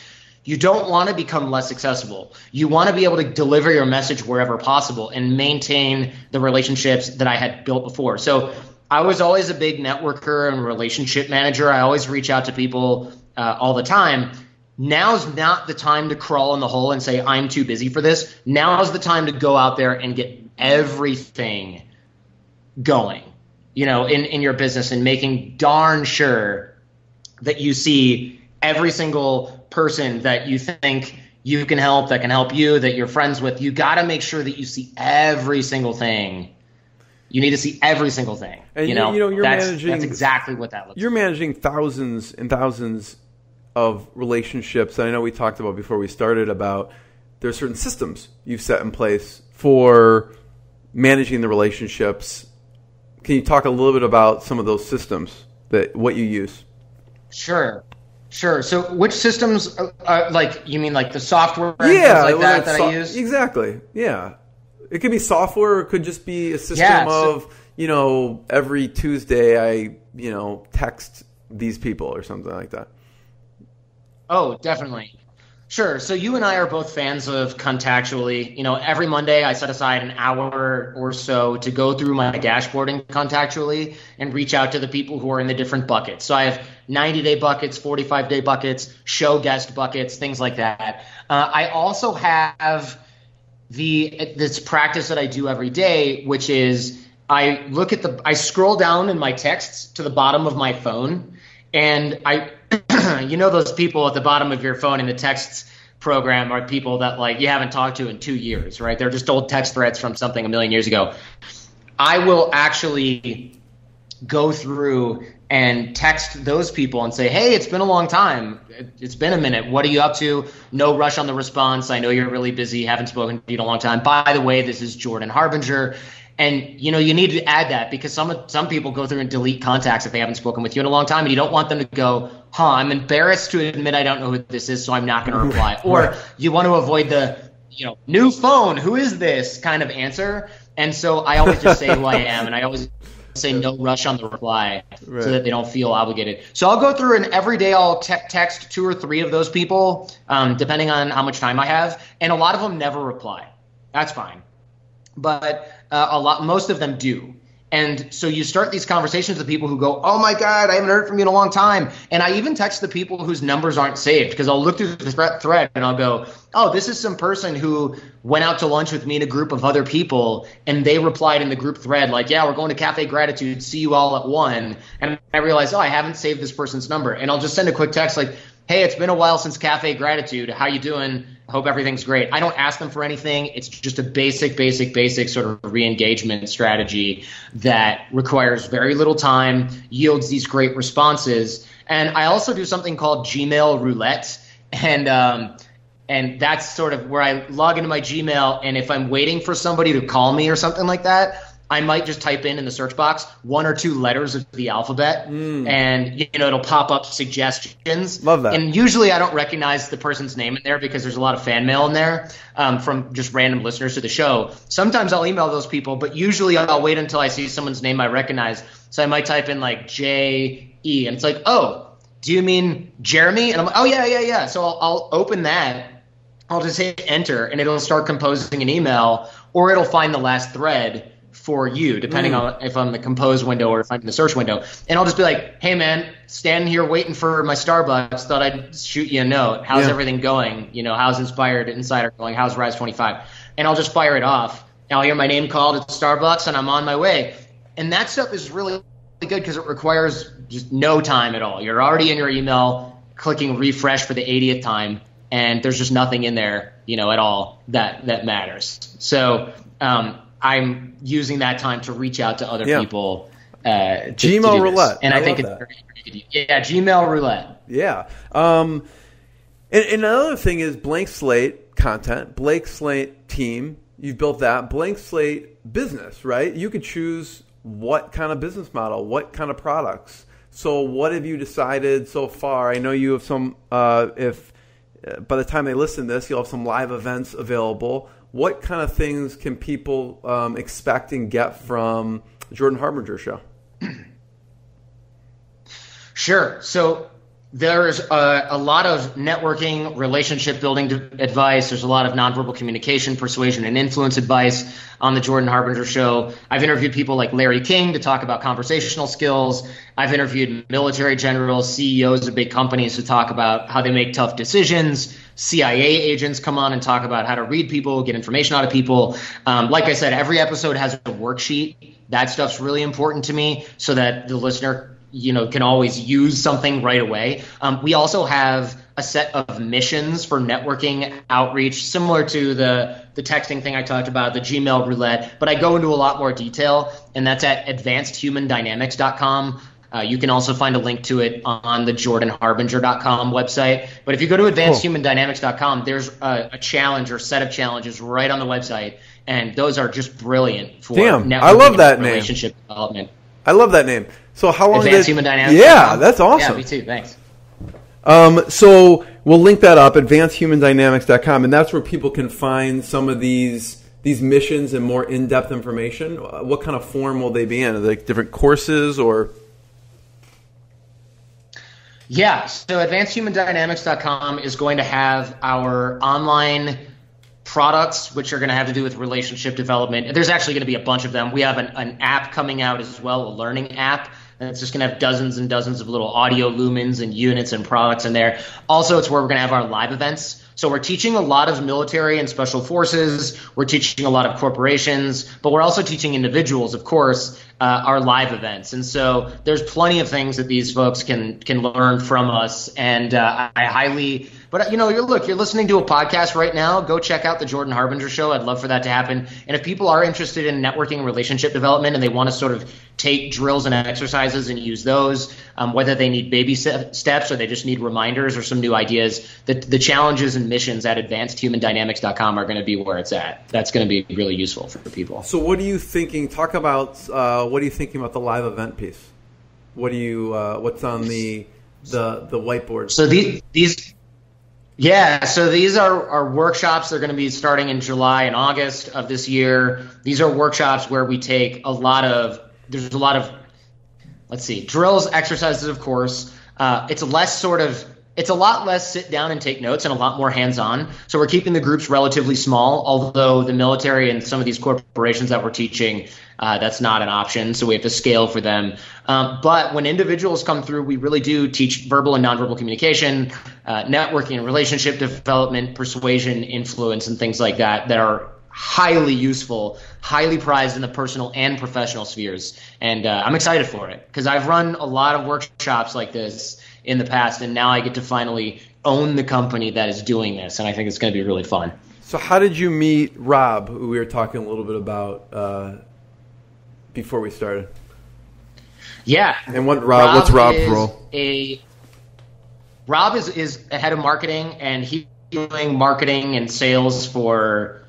you don't want to become less accessible. You want to be able to deliver your message wherever possible and maintain the relationships that I had built before. So I was always a big networker and relationship manager. I always reach out to people all the time. Now's not the time to crawl in the hole and say, I'm too busy for this. Now's the time to go out there and get everything going, in your business, and making darn sure that you see every single person that you think you can help, that can help you, that you're friends with. You got to make sure that you see every single thing. You need to see every single thing. And you're managing. That's exactly what that looks. You're managing thousands and thousands of relationships. And I know we talked about before we started about there's certain systems you've set in place for managing the relationships. Can you talk a little bit about some of those systems, what you use? Sure. So which systems, you mean like the software and yeah, things like that I use? Exactly, yeah. It could be software, or it could just be a system of, every Tuesday I, text these people or something like that. Oh, definitely. Sure. So you and I are both fans of Contactually. Every Monday I set aside an hour or so to go through my dashboard in Contactually and reach out to the people who are in the different buckets. So I have 90-day buckets, 45-day buckets, show guest buckets, things like that. I also have this practice that I do every day, which is I scroll down in my texts to the bottom of my phone, and those people at the bottom of your phone in the texts program are people that you haven't talked to in 2 years, right? They're just old text threads from something a million years ago. I will actually go through and text those people and say, hey, it's been a long time. It's been a minute. What are you up to? No rush on the response. I know you're really busy. Haven't spoken to you in a long time. By the way, this is Jordan Harbinger. And, you need to add that because some people go through and delete contacts if they haven't spoken with you in a long time, and you don't want them to go, I'm embarrassed to admit I don't know who this is, so I'm not going to reply. Or you want to avoid the, new phone, who is this kind of answer. And so I always just say who I am, and I always say no rush on the reply so that they don't feel obligated. So I'll go through, and every day I'll text 2 or 3 of those people, depending on how much time I have. And a lot of them never reply. That's fine. But most of them do. And so you start these conversations with people who go, oh my God, I haven't heard from you in a long time. And I even text the people whose numbers aren't saved, because I'll look through the thread and I'll go, oh, this is some person who went out to lunch with me and a group of other people, and they replied in the group thread yeah, we're going to Cafe Gratitude, see you all at 1. And I realize, I haven't saved this person's number. And I'll just send a quick text hey, it's been a while since Cafe Gratitude. How you doing? Hope everything's great. I don't ask them for anything. It's just a basic sort of re-engagement strategy that requires very little time, yields these great responses. And I also do something called Gmail Roulette. And that's sort of where I log into my Gmail, and if I'm waiting for somebody to call me or something like that, I might just type in the search box 1 or 2 letters of the alphabet, and it'll pop up suggestions. Love that. And usually I don't recognize the person's name in there because there's a lot of fan mail in there from just random listeners to the show. Sometimes I'll email those people, but usually I'll wait until I see someone's name I recognize. So I might type in J-E, and it's oh, do you mean Jeremy? And I'm oh yeah. So I'll open that. I'll just hit enter, and it'll start composing an email, or it'll find the last thread for you, depending on if I'm in the compose window or if I'm in the search window. And I'll just be hey man, standing here waiting for my Starbucks, thought I'd shoot you a note. How's everything going? How's Inspired Insider going? How's Rise 25? And I'll just fire it off. And I'll hear my name called at Starbucks, and I'm on my way. And that stuff is really good because it requires just no time at all. You're already in your email, clicking refresh for the 80th time, and there's just nothing in there, at all that matters. So, I'm using that time to reach out to other people. Gmail Roulette. And I think it's very good. Yeah, Gmail Roulette. Yeah. And another thing is blank slate content, blank slate team. You've built that. Blank slate business, right? You could choose what kind of business model, what kind of products. So what have you decided so far? I know you have some, if by the time they listen to this, you'll have some live events available. What kind of things can people expect and get from the Jordan Harbinger show? Sure. So there's a lot of networking, relationship building advice. There's a lot of nonverbal communication, persuasion, and influence advice on the Jordan Harbinger show. I've interviewed people like Larry King to talk about conversational skills. I've interviewed military generals, CEOs of big companies to talk about how they make tough decisions. CIA agents come on and talk about how to read people, get information out of people. Like I said, every episode has a worksheet. That stuff's really important to me so that the listener, can always use something right away. We also have a set of missions for networking outreach, similar to the texting thing I talked about, the Gmail roulette, but I go into a lot more detail, and that's at advancedhumandynamics.com. You can also find a link to it on the jordanharbinger.com website. But if you go to advancedhumandynamics.com, there's a challenge or set of challenges right on the website, and those are just brilliant for networking. I love that name. Relationship development. I love that name. So how long Advanced Human Dynamics? Yeah, that's awesome. Yeah, me too. Thanks. So we'll link that up, advancedhumandynamics.com, and that's where people can find some of these missions and more in-depth information. What kind of form will they be in? Are they like different courses or? Yeah, so advancedhumandynamics.com is going to have our online products, which are going to have to do with relationship development. There's actually going to be a bunch of them. We have an app coming out as well, a learning app, and it's just going to have dozens and dozens of little audio lumens and units and products in there. Also, it's where we're going to have our live events. So we're teaching a lot of military and special forces. We're teaching a lot of corporations, but we're also teaching individuals, of course, our live events. And so there's plenty of things that these folks can learn from us. And I highly – but, you're listening to a podcast right now. Go check out the Jordan Harbinger Show. I'd love for that to happen. And if people are interested in networking and relationship development and they want to sort of take drills and exercises and use those, whether they need baby steps or they just need reminders or some new ideas, the challenges and missions at advancedhumandynamics.com are going to be where it's at. That's going to be really useful for people. So what are you thinking? Talk about what are you thinking about the live event piece? What do you what's on the whiteboard? So these are workshops. They're going to be starting in July and August of this year. These are workshops where we take there's a lot of drills, exercises, of course. It's a lot less sit down and take notes and a lot more hands-on. So we're keeping the groups relatively small, although the military and some of these corporations that we're teaching, that's not an option. So we have to scale for them. But when individuals come through, we really do teach verbal and nonverbal communication, networking and relationship development, persuasion, influence, and things like that are highly useful, highly prized in the personal and professional spheres. And I'm excited for it because I've run a lot of workshops like this in the past, and now I get to finally own the company that is doing this, and I think it's going to be really fun. So how did you meet Rob, who we were talking a little bit about before we started? Yeah. And what's Rob's role? Rob is a head of marketing, and he's doing marketing and sales for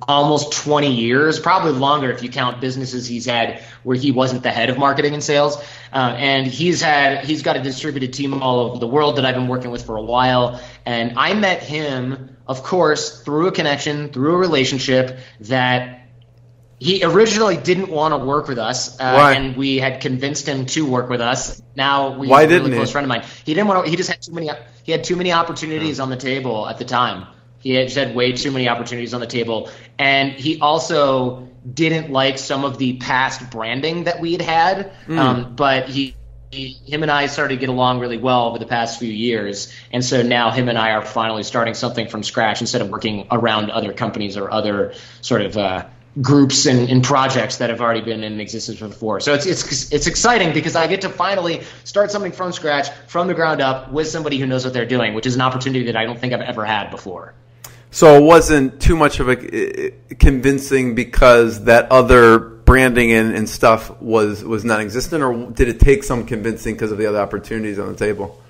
almost 20 years, probably longer if you count businesses he's had where he wasn't the head of marketing and sales. And he's got a distributed team all over the world that I've been working with for a while. And I met him, of course, through a connection, through a relationship that he originally didn't want to work with us. And we had convinced him to work with us. Now he's a really close friend of mine. He didn't want to, he just had too many opportunities on the table at the time. He had just had way too many opportunities on the table. And he also didn't like some of the past branding that we had. But him and I started to get along really well over the past few years. And so now him and I are finally starting something from scratch instead of working around other companies or other sort of groups and projects that have already been in existence before. So it's exciting because I get to finally start something from scratch, from the ground up, with somebody who knows what they're doing, which is an opportunity that I don't think I've ever had before. So it wasn't too much of a convincing because that other branding and stuff was non-existent, or did it take some convincing because of the other opportunities on the table?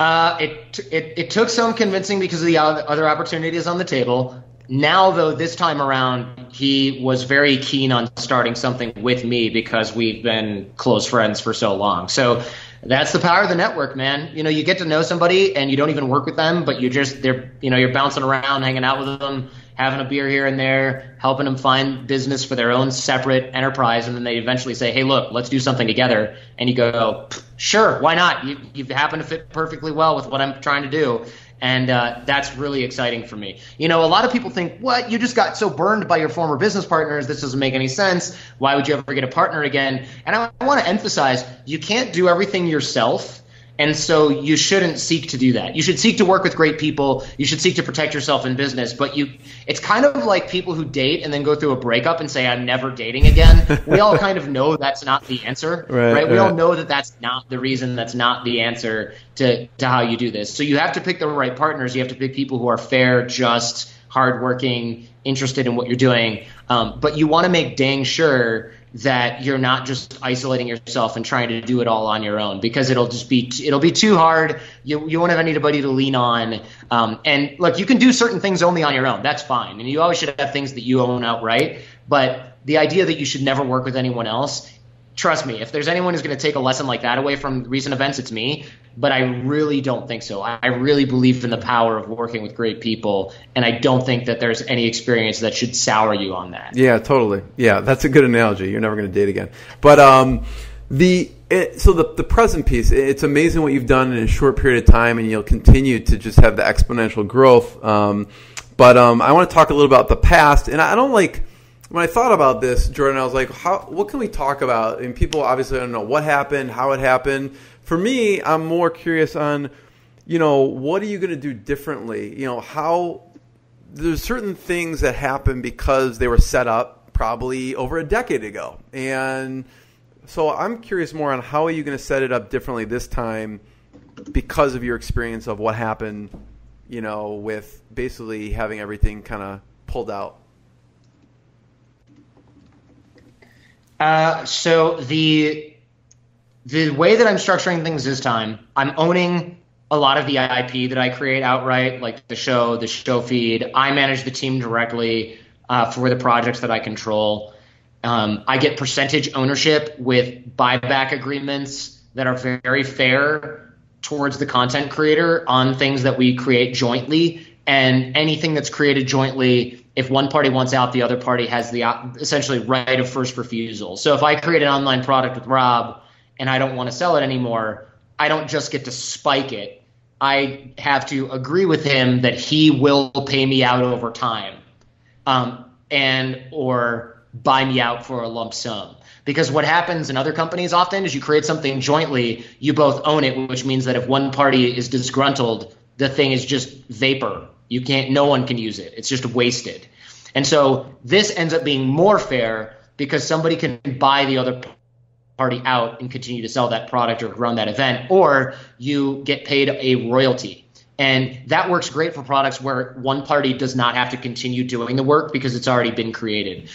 It took some convincing because of the other opportunities on the table. Now, though, this time around, he was very keen on starting something with me because we've been close friends for so long. So that's the power of the network, man. You get to know somebody and you don't even work with them, but you're bouncing around, hanging out with them, having a beer here and there, helping them find business for their own separate enterprise. And then they eventually say, hey, look, let's do something together. And you go, sure, why not? You happen to fit perfectly well with what I'm trying to do. And that's really exciting for me. A lot of people think, what? You just got so burned by your former business partners. This doesn't make any sense. Why would you ever get a partner again? And I want to emphasize, you can't do everything yourself. And so you shouldn't seek to do that. You should seek to work with great people. You should seek to protect yourself in business. But it's kind of like people who date and then go through a breakup and say, I'm never dating again. We all kind of know that's not the answer, right? We all know that that's not the reason. That's not the answer to how you do this. So you have to pick the right partners. You have to pick people who are fair, just, hardworking, interested in what you're doing. But you want to make dang sure that you're not just isolating yourself and trying to do it all on your own, because it'll be too hard. You won't have anybody to lean on. And look, you can do certain things only on your own. That's fine. And you always should have things that you own outright. But the idea that you should never work with anyone else, trust me, if there's anyone who's going to take a lesson like that away from recent events, it's me. But I really don't think so. I really believe in the power of working with great people, and I don't think that there's any experience that should sour you on that. Yeah, totally. Yeah, that's a good analogy. You're never going to date again. But the present piece, it's amazing what you've done in a short period of time, and you'll continue to just have the exponential growth. But I want to talk a little about the past, and I don't like. When I thought about this, Jordan, I was like, what can we talk about? And people obviously don't know what happened, how it happened. For me, I'm more curious on, what are you going to do differently? How there's certain things that happen because they were set up probably over a decade ago. And so I'm curious more on how are you going to set it up differently this time because of your experience of what happened, with basically having everything kind of pulled out. So the way that I'm structuring things this time, I'm owning a lot of the IP that I create outright, like the show feed. I manage the team directly for the projects that I control. I get percentage ownership with buyback agreements that are very fair towards the content creator on things that we create jointly. And anything that's created jointly, if one party wants out, the other party has the essentially right of first refusal. So if I create an online product with Rob and I don't want to sell it anymore, I don't just get to spike it. I have to agree with him that he will pay me out over time, and or buy me out for a lump sum. Because what happens in other companies often is you create something jointly, you both own it, which means that if one party is disgruntled, the thing is just vapor. No one can use it. It's just wasted. And so this ends up being more fair because somebody can buy the other party out and continue to sell that product or run that event, or you get paid a royalty. And that works great for products where one party does not have to continue doing the work because it's already been created.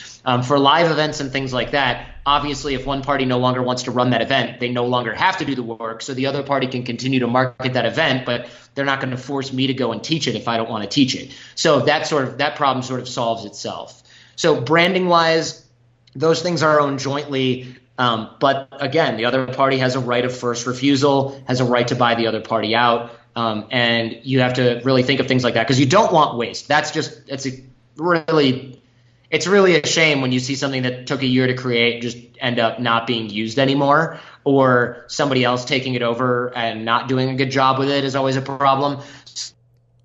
For live events and things like that, obviously, if one party no longer wants to run that event, they no longer have to do the work. So the other party can continue to market that event, but they're not going to force me to go and teach it if I don't want to teach it. So that problem sort of solves itself. So branding wise, those things are owned jointly. But again, the other party has a right of first refusal, has a right to buy the other party out. And you have to really think of things like that because you don't want waste. It's really a shame when you see something that took a year to create just end up not being used anymore, or somebody else taking it over and not doing a good job with it is always a problem.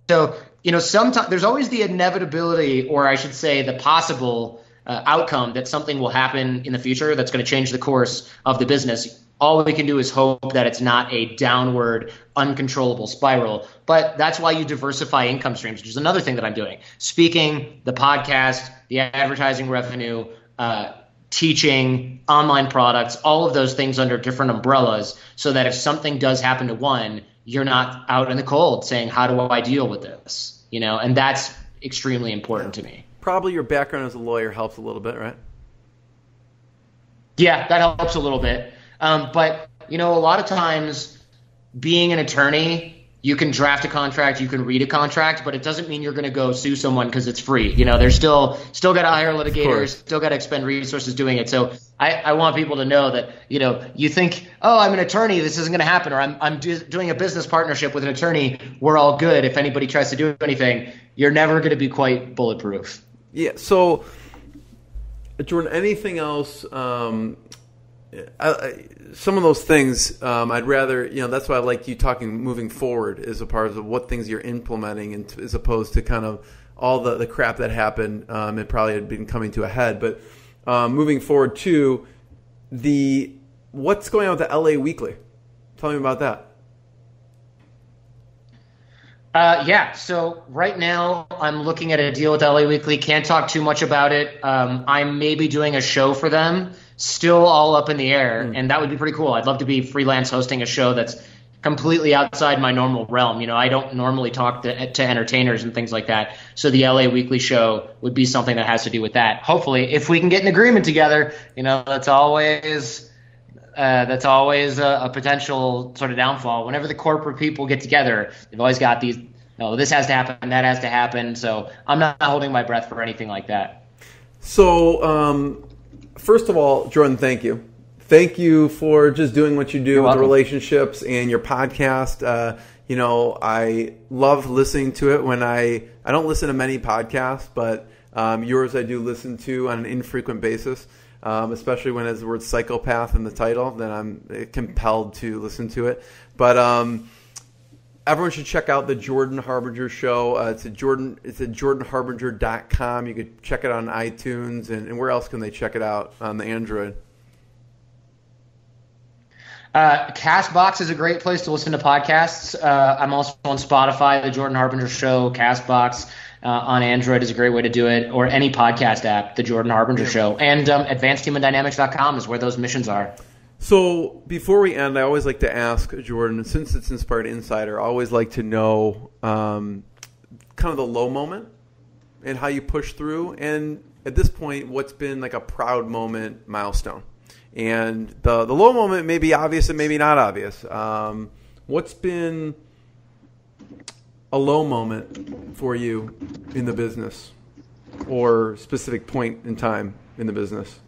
So, sometimes there's always the inevitability, or I should say the possible outcome that something will happen in the future that's going to change the course of the business. All we can do is hope that it's not a downward, uncontrollable spiral. But that's why you diversify income streams, which is another thing that I'm doing. Speaking, the podcast, the advertising revenue, teaching, online products, all of those things under different umbrellas, so that if something does happen to one, you're not out in the cold saying, how do I deal with this? And that's extremely important to me. Probably your background as a lawyer helps a little bit, right? Yeah, that helps a little bit. But, a lot of times being an attorney, you can draft a contract, you can read a contract, but it doesn't mean you're going to go sue someone because it's free. There's still got to hire litigators, still got to expend resources doing it. So I want people to know that, you think, oh, I'm an attorney, this isn't going to happen, or I'm doing a business partnership with an attorney, we're all good. If anybody tries to do anything, you're never going to be quite bulletproof. Yeah. So, Jordan, anything else? Some of those things, I'd rather, that's why I like you talking moving forward as a part of what things you're implementing, and as opposed to kind of all the crap that happened. It probably had been coming to a head, but moving forward to what's going on with the LA Weekly. Tell me about that. Yeah, so right now I'm looking at a deal with LA Weekly. Can't talk too much about it. I'm maybe doing a show for them, still all up in the air, and that would be pretty cool. I'd love to be freelance hosting a show that's completely outside my normal realm. I don't normally talk to entertainers and things like that, so the LA Weekly show would be something that has to do with that. Hopefully, if we can get an agreement together, that's always a potential sort of downfall. Whenever the corporate people get together, they've always got these, this has to happen, that has to happen. So I'm not holding my breath for anything like that. So, first of all, Jordan, thank you. Thank you for just doing what you do You're with the welcome. relationships and your podcast. I love listening to it when I don't listen to many podcasts, but yours I do listen to on an infrequent basis. Especially when it has the word psychopath in the title, then I'm compelled to listen to it. But everyone should check out the Jordan Harbinger show. It's at jordanharbinger.com. You could check it on iTunes. And where else can they check it out on the Android? Castbox is a great place to listen to podcasts. I'm also on Spotify, the Jordan Harbinger show. Castbox on Android is a great way to do it, or any podcast app, the Jordan Harbinger show. And advancedhumandynamics.com is where those missions are. So before we end, I always like to ask Jordan, since it's Inspired Insider, I always like to know kind of the low moment and how you push through. And at this point, what's been like a proud moment, milestone? And the low moment may be obvious and maybe not obvious. What's been a low moment for you in the business, or specific point in time in the business?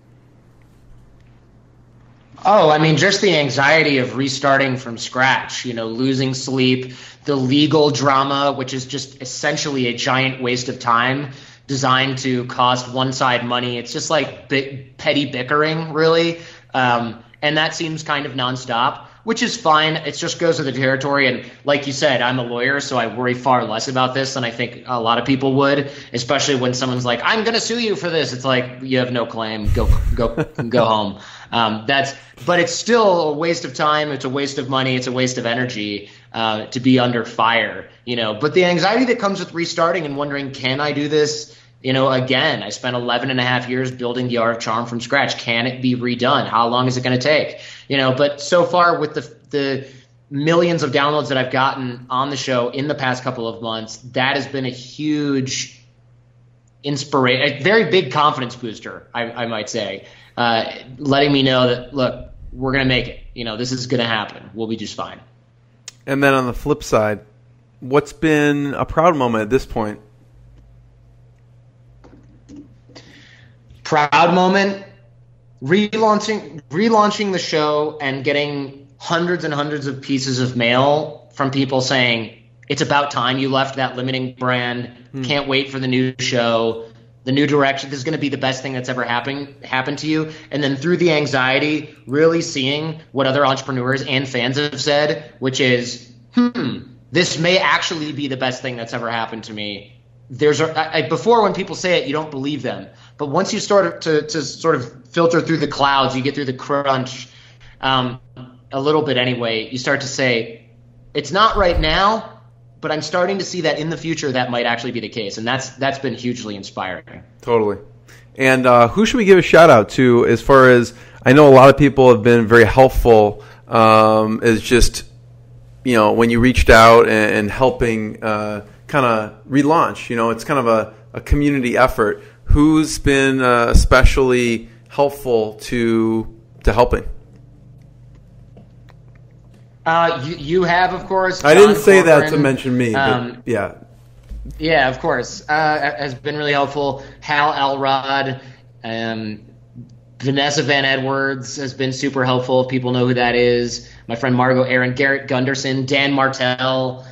Oh, I mean, just the anxiety of restarting from scratch, losing sleep, the legal drama, which is just essentially a giant waste of time designed to cost one side money. It's just like petty bickering, really. And that seems kind of nonstop, which is fine. It just goes with the territory. And like you said, I'm a lawyer, so I worry far less about this than I think a lot of people would, especially when someone's like, I'm going to sue you for this. It's like, you have no claim. Go home. But it's still a waste of time. It's a waste of money. It's a waste of energy to be under fire, But the anxiety that comes with restarting and wondering, can I do this? Again, I spent 11 and a half years building the Art of Charm from scratch. Can it be redone? How long is it going to take? But so far with the millions of downloads that I've gotten on the show in the past couple of months, that has been a huge inspiration, a very big confidence booster, I might say, letting me know that, look, we're going to make it. This is going to happen. We'll be just fine. And then on the flip side, what's been a proud moment at this point? Proud moment, relaunching the show and getting hundreds and hundreds of pieces of mail from people saying, it's about time you left that limiting brand. Can't wait for the new show, the new direction. This is going to be the best thing that's ever happened to you. And then through the anxiety, really seeing what other entrepreneurs and fans have said, which is, this may actually be the best thing that's ever happened to me. Before, when people say it, you don't believe them. But once you start to sort of filter through the clouds, you get through the crunch a little bit anyway, you start to say, it's not right now, but I'm starting to see that in the future that might actually be the case. And that's been hugely inspiring. Totally. And who should we give a shout out to, as far as, I know a lot of people have been very helpful as just, when you reached out and helping kind of relaunch, it's kind of a community effort. Who's been especially helpful to helping? You have, of course. I didn't John say that Corcoran, to mention me, but yeah. Yeah, of course. Has been really helpful. Hal Elrod, Vanessa Van Edwards has been super helpful. People know who that is. My friend Margot Aaron, Garrett Gunderson, Dan Martell,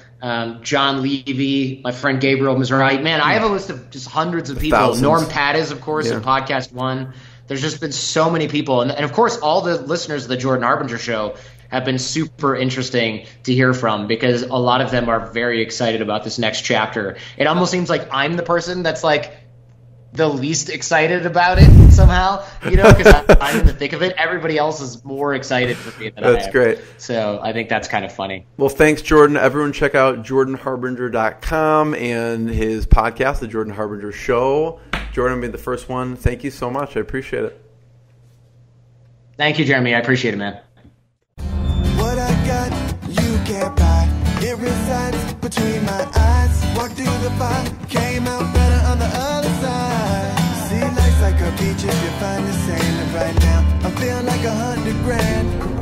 John Levy, my friend Gabriel Mizrahi. Man, I have a list of just hundreds of people. Thousands. Norm Pattis, of course, at Podcast One. There's just been so many people. And of course, all the listeners of the Jordan Harbinger Show have been super interesting to hear from, because a lot of them are very excited about this next chapter. It almost seems like I'm the person that's like the least excited about it somehow, because I'm in the thick of it. Everybody else is more excited for me than I am. That's great. So I think that's kind of funny. Well, thanks, Jordan. Everyone check out jordanharbinger.com and his podcast, The Jordan Harbinger Show. Jordan being the first one. Thank you so much. I appreciate it. Thank you, Jeremy. I appreciate it, man. What I got, you can't buy. It resides between my eyes. Walked through the fire, came out better on the other side. See, life's like a beach if you find the sailing right now. I'm feeling like 100 grand.